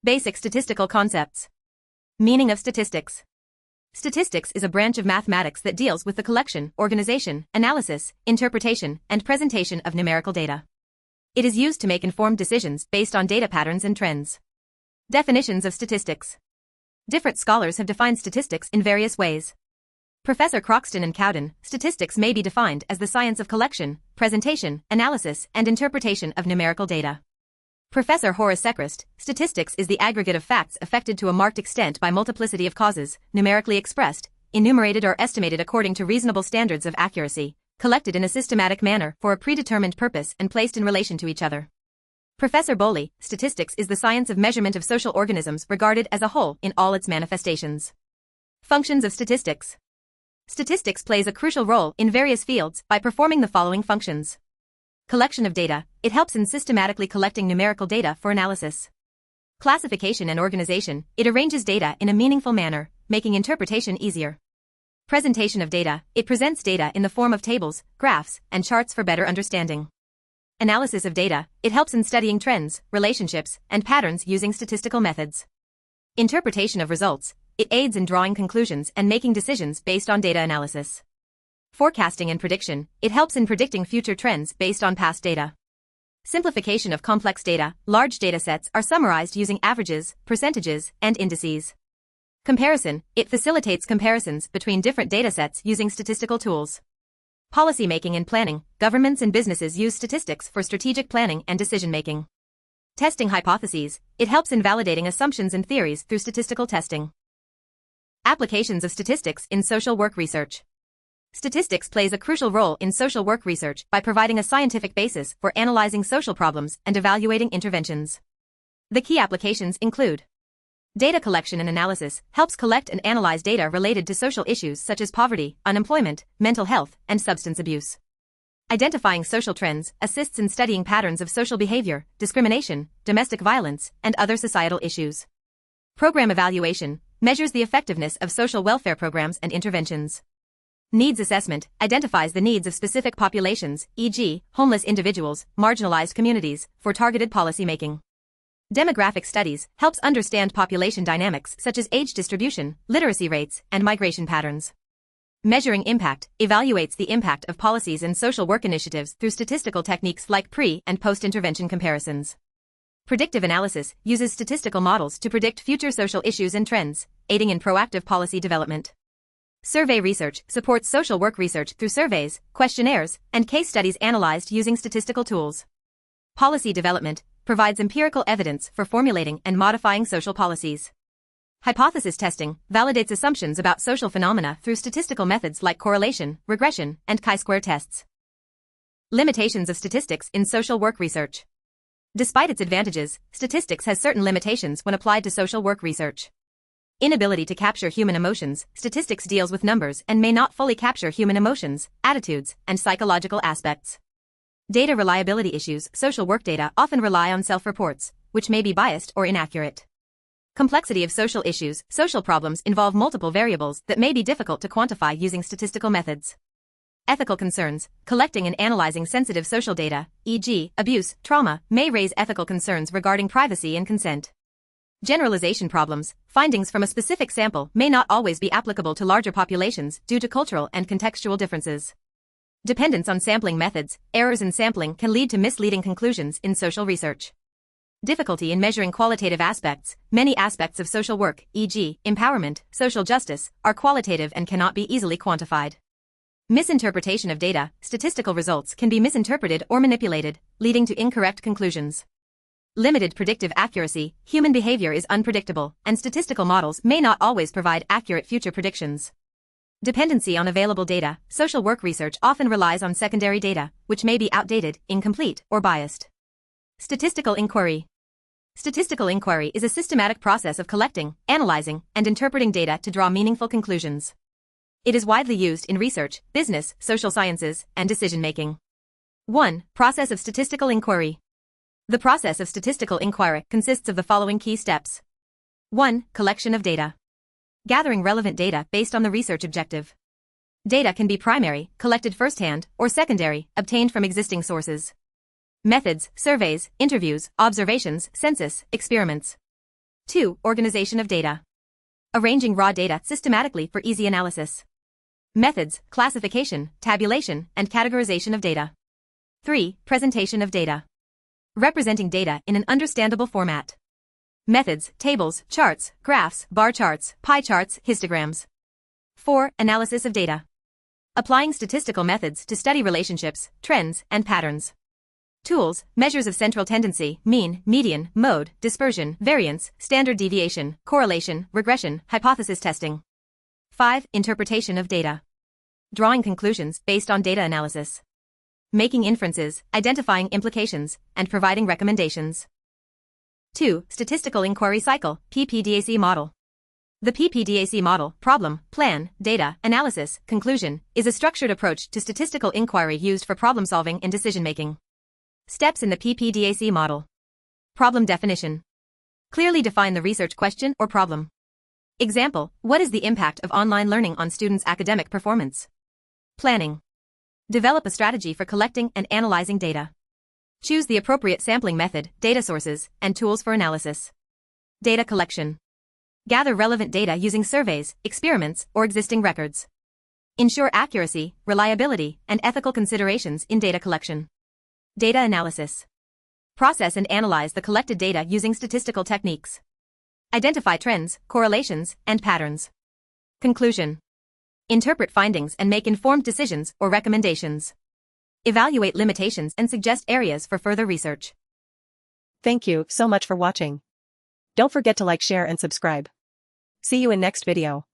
Basic statistical concepts. Meaning of statistics. Statistics is a branch of mathematics that deals with the collection, organization, analysis, interpretation, and presentation of numerical data. It is used to make informed decisions based on data patterns and trends. Definitions of statistics. Different scholars have defined statistics in various ways. Professor Croxton and Cowden, statistics may be defined as the science of collection, presentation, analysis, and interpretation of numerical data. Professor Horace Sechrist, statistics is the aggregate of facts affected to a marked extent by multiplicity of causes, numerically expressed, enumerated or estimated according to reasonable standards of accuracy, collected in a systematic manner for a predetermined purpose and placed in relation to each other. Professor Bowley, statistics is the science of measurement of social organisms regarded as a whole in all its manifestations. Functions of statistics. Statistics plays a crucial role in various fields by performing the following functions. Collection of data, it helps in systematically collecting numerical data for analysis. Classification and organization, it arranges data in a meaningful manner, making interpretation easier. Presentation of data, it presents data in the form of tables, graphs, and charts for better understanding. Analysis of data, it helps in studying trends, relationships, and patterns using statistical methods. Interpretation of results, it aids in drawing conclusions and making decisions based on data analysis. Forecasting and prediction, it helps in predicting future trends based on past data. Simplification of complex data, large data sets are summarized using averages, percentages, and indices. Comparison, it facilitates comparisons between different data sets using statistical tools. Policy making and planning, governments and businesses use statistics for strategic planning and decision-making. Testing hypotheses, it helps in validating assumptions and theories through statistical testing. Applications of statistics in social work research. Statistics plays a crucial role in social work research by providing a scientific basis for analyzing social problems and evaluating interventions. The key applications include: data collection and analysis helps collect and analyze data related to social issues such as poverty, unemployment, mental health, and substance abuse. Identifying social trends assists in studying patterns of social behavior, discrimination, domestic violence, and other societal issues. Program evaluation measures the effectiveness of social welfare programs and interventions. Needs assessment identifies the needs of specific populations, e.g., homeless individuals, marginalized communities, for targeted policy making. Demographic studies helps understand population dynamics such as age distribution, literacy rates, and migration patterns. Measuring impact evaluates the impact of policies and social work initiatives through statistical techniques like pre- and post-intervention comparisons. Predictive analysis uses statistical models to predict future social issues and trends, aiding in proactive policy development. Survey research supports social work research through surveys, questionnaires, and case studies analyzed using statistical tools. Policy development provides empirical evidence for formulating and modifying social policies. Hypothesis testing validates assumptions about social phenomena through statistical methods like correlation, regression, and chi-square tests. Limitations of statistics in social work research. Despite its advantages, statistics has certain limitations when applied to social work research. Inability to capture human emotions, statistics deals with numbers and may not fully capture human emotions, attitudes, and psychological aspects. Data reliability issues, social work data often rely on self-reports, which may be biased or inaccurate. Complexity of social issues, social problems involve multiple variables that may be difficult to quantify using statistical methods. Ethical concerns, collecting and analyzing sensitive social data, e.g., abuse, trauma, may raise ethical concerns regarding privacy and consent. Generalization problems, findings from a specific sample may not always be applicable to larger populations due to cultural and contextual differences. Dependence on sampling methods, errors in sampling can lead to misleading conclusions in social research. Difficulty in measuring qualitative aspects, many aspects of social work, e.g., empowerment, social justice, are qualitative and cannot be easily quantified. Misinterpretation of data, statistical results can be misinterpreted or manipulated, leading to incorrect conclusions. Limited predictive accuracy, human behavior is unpredictable, and statistical models may not always provide accurate future predictions. Dependency on available data, social work research often relies on secondary data, which may be outdated, incomplete, or biased. Statistical inquiry. Statistical inquiry is a systematic process of collecting, analyzing, and interpreting data to draw meaningful conclusions. It is widely used in research, business, social sciences, and decision-making. 1. Process of statistical inquiry. The process of statistical inquiry consists of the following key steps. 1. Collection of data. Gathering relevant data based on the research objective. Data can be primary, collected firsthand, or secondary, obtained from existing sources. Methods, surveys, interviews, observations, census, experiments. 2. Organization of data. Arranging raw data systematically for easy analysis. Methods, classification, tabulation, and categorization of data. 3. Presentation of data. Representing data in an understandable format. Methods, tables, charts, graphs, bar charts, pie charts, histograms. 4. Analysis of data. Applying statistical methods to study relationships, trends, and patterns. Tools, measures of central tendency, mean, median, mode, dispersion, variance, standard deviation, correlation, regression, hypothesis testing. 5. Interpretation of data. Drawing conclusions based on data analysis. Making inferences, identifying implications, and providing recommendations. 2. Statistical Inquiry Cycle, PPDAC model. The PPDAC model, problem, plan, data, analysis, conclusion, is a structured approach to statistical inquiry used for problem solving and decision making. Steps in the PPDAC model. Problem definition. Clearly define the research question or problem. Example, what is the impact of online learning on students' academic performance? Planning. Develop a strategy for collecting and analyzing data. Choose the appropriate sampling method, data sources, and tools for analysis. Data collection. Gather relevant data using surveys, experiments, or existing records. Ensure accuracy, reliability, and ethical considerations in data collection. Data analysis. Process and analyze the collected data using statistical techniques. Identify trends, correlations, and patterns. Conclusion. Interpret findings and make informed decisions or recommendations. Evaluate limitations and suggest areas for further research. Thank you so much for watching. Don't forget to like, share, and subscribe. See you in next video.